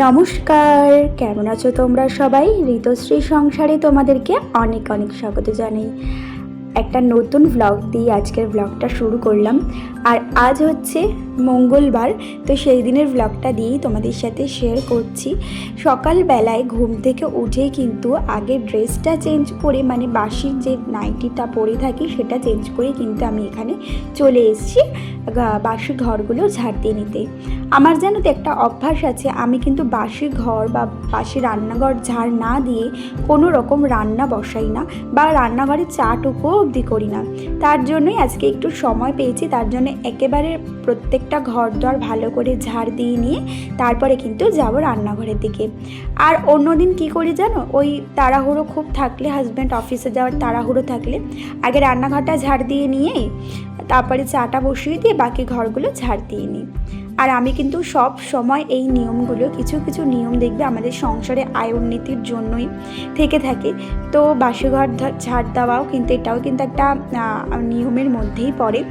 নমস্কার, কেমন আছো তোমরা সবাই? ঋতুশ্রী সংসারে তোমাদেরকে অনেক অনেক স্বাগত জানাই। একটা নতুন ব্লগ দিয়ে আজকের ব্লগটা শুরু করলাম। আর আজ হচ্ছে মঙ্গলবার, তো সেই দিনের ব্লগটা দিয়েই তোমাদের সাথে শেয়ার করছি। সকালবেলায় ঘুম থেকে উঠেই কিন্তু আগে ড্রেসটা চেঞ্জ করে, মানে বাসির যে নাইটিটা পরে থাকি সেটা চেঞ্জ করে কিন্তু আমি এখানে চলে এসেছি বাসি ঘরগুলো ঝাড় দিয়ে নিতে। আমার জানো তো একটা অভ্যাস আছে, আমি কিন্তু বাসি ঘর বা বাসি রান্নাঘর ঝাড় না দিয়ে কোনো রকম রান্না বসাই না, বা রান্নাঘরে চাটুকুও অবধি করি না। তার জন্যই আজকে একটু সময় পেয়েছি, তার জন্য একেবারে প্রত্যেকটা ঘর দর ভালো করে ঝাড় দিয়ে নিয়ে তারপরে কিন্তু যাব রান্নাঘরের দিকে। আর অন্যদিন কি করি জানো, ওই তাড়াহুড়ো খুব থাকলে, হাজব্যান্ড অফিসে যাওয়ার তাড়াহুড়ো থাকলে আগে রান্নাঘরটা ঝাড় দিয়ে নিয়ে তারপরে চাটা বসিয়ে দিয়ে বাকি ঘরগুলো ঝাড় দিয়ে নিই। আর আমি কিন্তু সব সময় এই নিয়মগুলো, কিছু কিছু নিয়ম দেখবে আমাদের সংসারে আয় উন্নতির জন্যই থেকে থাকে। তো বাসিঘর ঝাড় দেওয়াও কিন্তু এটাও কিন্তু একটা নিয়মের মধ্যেই পড়ে।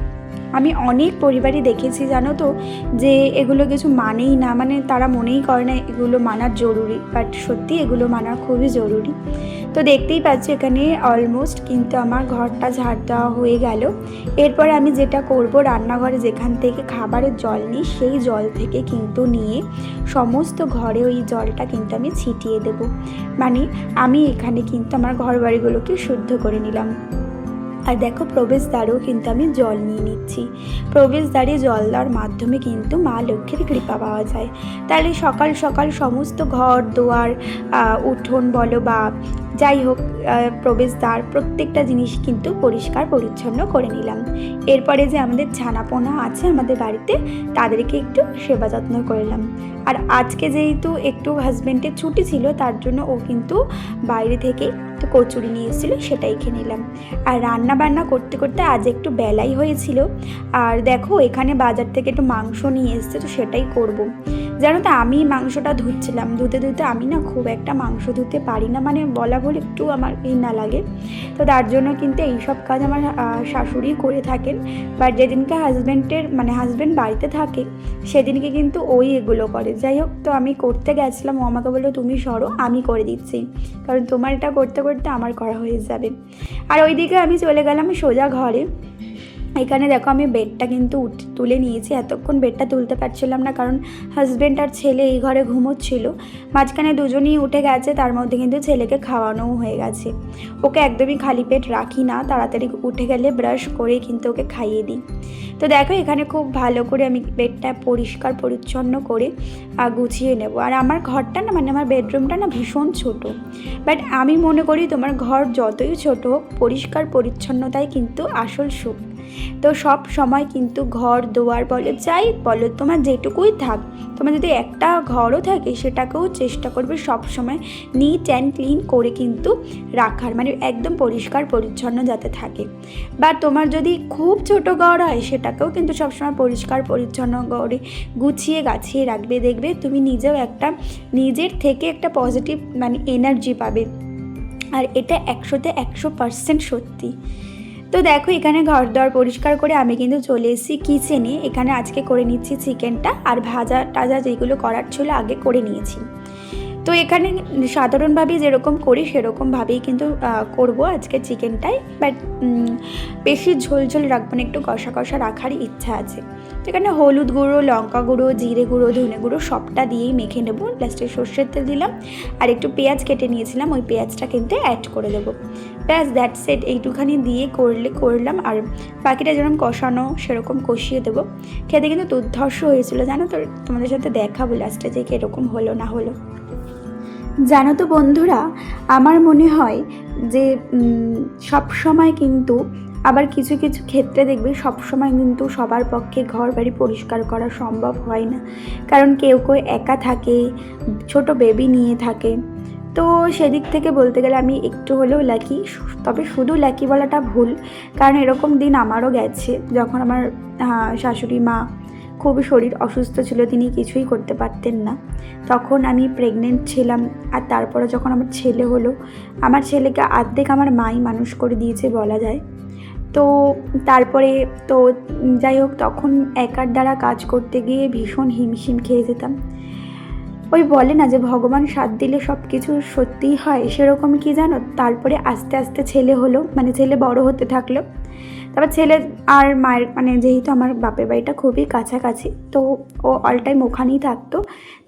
আমি অনেক পরিবারই দেখেছি জানো তো, যে এগুলো কিছু মানেই না, মানে তারা মনেই করে না এগুলো মানার জরুরি, বাট সত্যি এগুলো মানা খুবই জরুরি। তো দেখতেই পাচ্ছি এখানে অলমোস্ট কিন্তু আমার ঘরটা ঝাড় দেওয়া হয়ে গেল। এরপর আমি যেটা করব, রান্নাঘরে যেখান থেকে খাবারের জল নিই সেই জল থেকে কিন্তু নিয়ে সমস্ত ঘরে ওই জলটা কিন্তু আমি ছিটিয়ে দেব। মানে আমি এখানে কিন্তু আমার ঘর বাড়িগুলোকে শুদ্ধ করে নিলাম। আর দেখো প্রবেশদ্বারেও কিন্তু আমি জল নিয়ে নিচ্ছি। প্রবেশদ্বারে জল দেওয়ার মাধ্যমে কিন্তু মা লক্ষ্মীর কৃপা পাওয়া যায়। তাহলে সকাল সকাল সমস্ত ঘর দুয়ার, উঠোন বলো বা যাই হোক, প্রবেশদ্বার প্রত্যেকটা জিনিস কিন্তু পরিষ্কার পরিচ্ছন্ন করে নিলাম। এরপরে যে আমাদের ছানাপোনা আছে আমাদের বাড়িতে, তাদেরকে একটু সেবা যত্ন করলাম। আর আজকে যেহেতু একটু হাজব্যান্ডের ছুটি ছিল, তার জন্য ও কিন্তু বাইরে থেকে তো কচুরি নিয়ে এসেছিলো, সেটাই খেয়ে নিলাম। আর রান্না বান্না করতে করতে আজ একটু বেলাই হয়েছিল। আর দেখো এখানে বাজার থেকে একটু মাংস নিয়ে এসছে, তো সেটাই করব। জানো তো আমি মাংসটা ধুচ্ছিলাম, ধুতে ধুতে আমি না খুব একটা মাংস ধুতে পারি না, মানে বলা বলে একটু আমার ঘৃণা লাগে। তো তার জন্য কিন্তু এইসব কাজ আমার শাশুড়ি করে থাকেন। বাট যেদিনকে হাজব্যান্ড বাড়িতে থাকে সেদিনকে কিন্তু ওই এগুলো করে। যাই হোক, তো আমি করতে গেছিলাম, ও আমাকে বললো তুমি সরো, আমি করে দিচ্ছি, কারণ তোমার এটা করতে করতে আমার করা হয়ে যাবে। আর ওইদিকে আমি চলে গেলাম সোজা ঘরে। এখানে দেখো আমি বেডটা কিন্তু তুলে নিয়েছি। এতক্ষণ বেডটা তুলতে পারছিলাম না, কারণ হাজব্যান্ড আর ছেলে এই ঘরে ঘুমোচ্ছিল। মাঝখানে দুজনেই উঠে গেছে, তার মধ্যে কিন্তু ছেলেকে খাওয়ানোও হয়ে গেছে। ওকে একদমই খালি পেট রাখি না, তাড়াতাড়ি উঠে গেলে ব্রাশ করে কিন্তু ওকে খাইয়ে দিই। তো দেখো এখানে খুব ভালো করে আমি বেডটা পরিষ্কার পরিচ্ছন্ন করে গুছিয়ে নেব। আর আমার ঘরটা না, মানে আমার বেডরুমটা না ভীষণ ছোট, বাট আমি মনে করি তোমার ঘর যতই ছোট হোক, পরিষ্কার পরিচ্ছন্নতাই কিন্তু আসল সুখ। তো সব সময় কিন্তু ঘর দুয়ার বলো, যাই বলো, তোমার যেটুকুই থাক, তোমার যদি একটা ঘরও থাকে সেটাকেও চেষ্টা করবে সব সময় নিট অ্যান্ড ক্লিন করে কিন্তু রাখার, মানে একদম পরিষ্কার পরিচ্ছন্ন যাতে থাকে। বা তোমার যদি খুব ছোট ঘর হয় সেটাকেও কিন্তু সবসময় পরিষ্কার পরিচ্ছন্ন করে গুছিয়ে গাছিয়ে রাখবে। দেখবে তুমি নিজেও একটা নিজের থেকে একটা পজিটিভ মানে এনার্জি পাবে। আর এটা 100তে 100% সত্যি। তো দেখো এখানে ঘর দর পরিষ্কার করে আমি কিন্তু চলে এসেছি কিচেনে। এখানে আজকে করে নিচ্ছি চিকেনটা, আর ভাজা টাজা যেগুলো করার ছিল আগে করে নিয়েছি। তো এখানে সাধারণভাবে যেরকম করি সেরকমভাবেই কিন্তু করব আজকে চিকেনটাই, বাট বেশি ঝোল ঝোল রাখবো না, একটু কষা কষা রাখার ইচ্ছা আছে। তো এখানে হলুদ গুঁড়ো, লঙ্কা গুঁড়ো, জিরে গুঁড়ো, ধনে গুঁড়ো সবটা দিয়েই মেখে নেবো। লাস্টে সর্ষের তেল দিলাম, আর একটু পেঁয়াজ কেটে নিয়েছিলাম, ওই পেঁয়াজটা কিন্তু অ্যাড করে দেবো। ব্যাস দ্যাটস ইট, এইটুখানি দিয়ে করলাম। আর বাকিটা যেরকম কষানো সেরকম কষিয়ে দেবো। খেতে কিন্তু দুর্ধর্ষ হয়েছিল জানো তো, তোমাদের সাথে দেখাবো লাস্টে যে কীরকম হলো না হলো। জানো তো বন্ধুরা, আমার মনে হয় যে সব সময় কিন্তু, আবার কিছু কিছু ক্ষেত্রে দেখবে সব সময় কিন্তু সবার পক্ষে ঘর বাড়ি পরিষ্কার করা সম্ভব হয় না, কারণ কেউ কেউ একা থাকে, ছোট বেবি নিয়ে থাকে। তো সেদিক থেকে বলতে গেলে আমি একটু হলেও লাকি, তবে শুধু লাকি বলাটা ভুল, কারণ এরকম দিন আমারও গেছে যখন আমার শাশুড়ি মা খুবই শরীর অসুস্থ ছিল, তিনি কিছুই করতে পারতেন না। তখন আমি প্রেগনেন্ট ছিলাম, আর তারপরে যখন আমার ছেলে হলো, আমার ছেলেকে অর্ধেক আমার মাই মানুষ করে দিয়েছে বলা যায়। তো তারপরে তো যাই হোক, তখন একার দ্বারা কাজ করতে গিয়ে ভীষণ হিমশিম খেয়ে যেতাম। ওই বলে না যে ভগবান সাথ দিলে সব কিছু সত্যিই হয়, সেরকম কি জানো, তারপরে আস্তে আস্তে ছেলে হলো, মানে ছেলে বড় হতে থাকলো। তারপর ছেলে আর মায়ের মানে যেহেতু আমার বাপের বাড়িটা খুবই কাছাকাছি, তো ও অল টাইম ওখানেই থাকতো।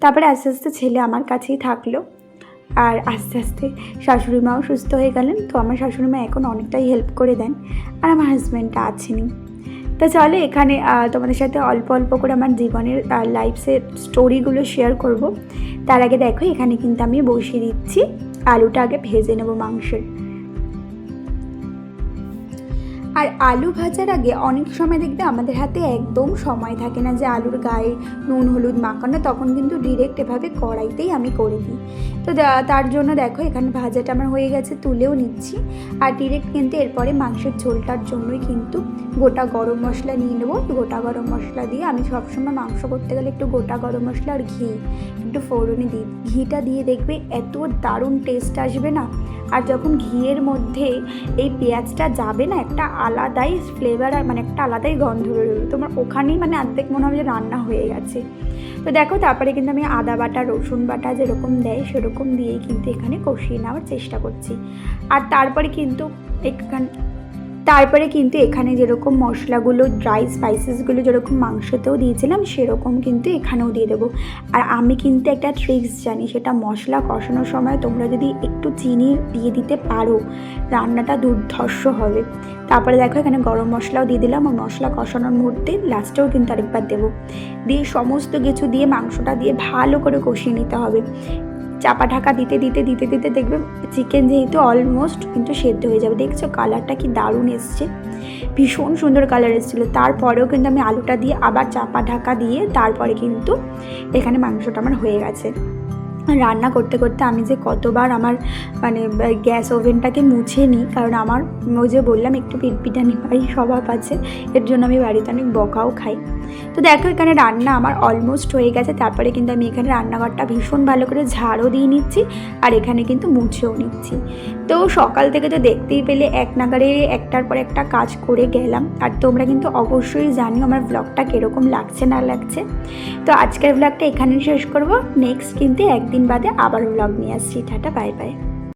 তারপরে আস্তে আস্তে ছেলে আমার কাছেই থাকলো, আর আস্তে আস্তে শাশুড়ি মাও সুস্থ হয়ে গেলেন। তো আমার শাশুড়ি মা এখন অনেকটাই হেল্প করে দেন, আর আমার হাজব্যান্ডটা আছেনই। তো চলো এখানে তোমাদের সাথে অল্প অল্প করে আমার জীবনের লাইফসের স্টোরিগুলো শেয়ার করব। তার আগে দেখো এখানে কিন্তু আমি বসিয়ে দিচ্ছি, আলুটা আগে ভেজে নেবো মাংসের। আর আলু ভাজার আগে অনেক সময় দেখবে আমাদের হাতে একদম সময় থাকে না যে আলুর গায়ে নুন হলুদ মাখানো, তখন কিন্তু ডিরেক্ট এভাবে কড়াইতেই আমি করে দিই। তো তার জন্য দেখো এখানে ভাজাটা আমার হয়ে গেছে, তুলেও নিচ্ছি। আর ডিরেক্ট কিন্তু এরপরে মাংসের ঝোলটার জন্যই কিন্তু গোটা গরম মশলা নিয়ে নেবো। গোটা গরম মশলা দিয়ে আমি সবসময় মাংস করতে গেলে একটু গোটা গরম মশলা আর ঘি একটু ফোড়নে দিই। ঘিটা দিয়ে দেখবে এত দারুণ টেস্ট আসবে না। আর যখন ঘিয়ের মধ্যে এই পেঁয়াজটা যাবে না, একটা আলাদাই ফ্লেভার আর মানে একটা আলাদাই গন্ধ বেরোবে, তোমার ওখানেই মানে অর্ধেক মনে হবে যে রান্না হয়ে গেছে। তো দেখো তারপরে কিন্তু আমি আদা বাটা রসুন বাটা যেরকম দেয় সেরকম দিয়েই কিন্তু এখানে কষিয়ে নেওয়ার চেষ্টা করছি। আর তারপরে কিন্তু এখানে যেরকম মশলাগুলো ড্রাই স্পাইসেসগুলো যেরকম মাংসতেও দিয়েছিলাম সেরকম কিন্তু এখানেও দিয়ে দেবো। আর আমি কিন্তু একটা ট্রিক্স জানি, সেটা মশলা কষানোর সময় তোমরা যদি একটু চিনি দিয়ে দিতে পারো রান্নাটা দুর্ধর্ষ হবে। তারপরে দেখো এখানে গরম মশলাও দিয়ে দিলাম, আর মশলা কষানোর মুহূর্তে লাস্টেও কিন্তু আরেকবার দেবো, দিয়ে সমস্ত কিছু দিয়ে মাংসটা দিয়ে ভালো করে কষিয়ে নিতে হবে। চাপা ঢাকা দিতে দিতে দিতে দিতে দেখবে চিকেন যেহেতু অলমোস্ট কিন্তু সেদ্ধ হয়ে যাবে। দেখছো কালারটা কি দারুণ এসছে, ভীষণ সুন্দর কালার এসেছিলো। তারপরেও কিন্তু আমি আলুটা দিয়ে আবার চাপা ঢাকা দিয়ে তারপরে কিন্তু এখানে মাংসটা আমার হয়ে গেছে। রান্না করতে করতে আমি যে কতবার আমার মানে গ্যাস ওভেনটাকে মুছে নিই, কারণ আমার ওই যে বললাম একটু পিটপিটানি পাই স্বভাব আছে, এর জন্য আমি বাড়িতে অনেক বকাও খাই। তো দেখো এখানে রান্না আমার অলমোস্ট হয়ে গেছে। তারপরে কিন্তু আমি এখানে রান্নাঘরটা ভীষণ ভালো করে ঝাড়ও দিয়ে নিচ্ছি, আর এখানে কিন্তু মুছেও নিচ্ছি। তো সকাল থেকে তো দেখতেই পেলে এক নাগারে একটার পর একটা কাজ করে গেলাম। আর তোমরা কিন্তু অবশ্যই জানিও আমার ব্লগটা কীরকম লাগছে না লাগছে। তো আজকের ব্লগটা এখানেই শেষ করব, নেক্সট কিন্তু একদিন বাদে আবার ব্লগ নিয়ে আসছি। Tata, bye bye.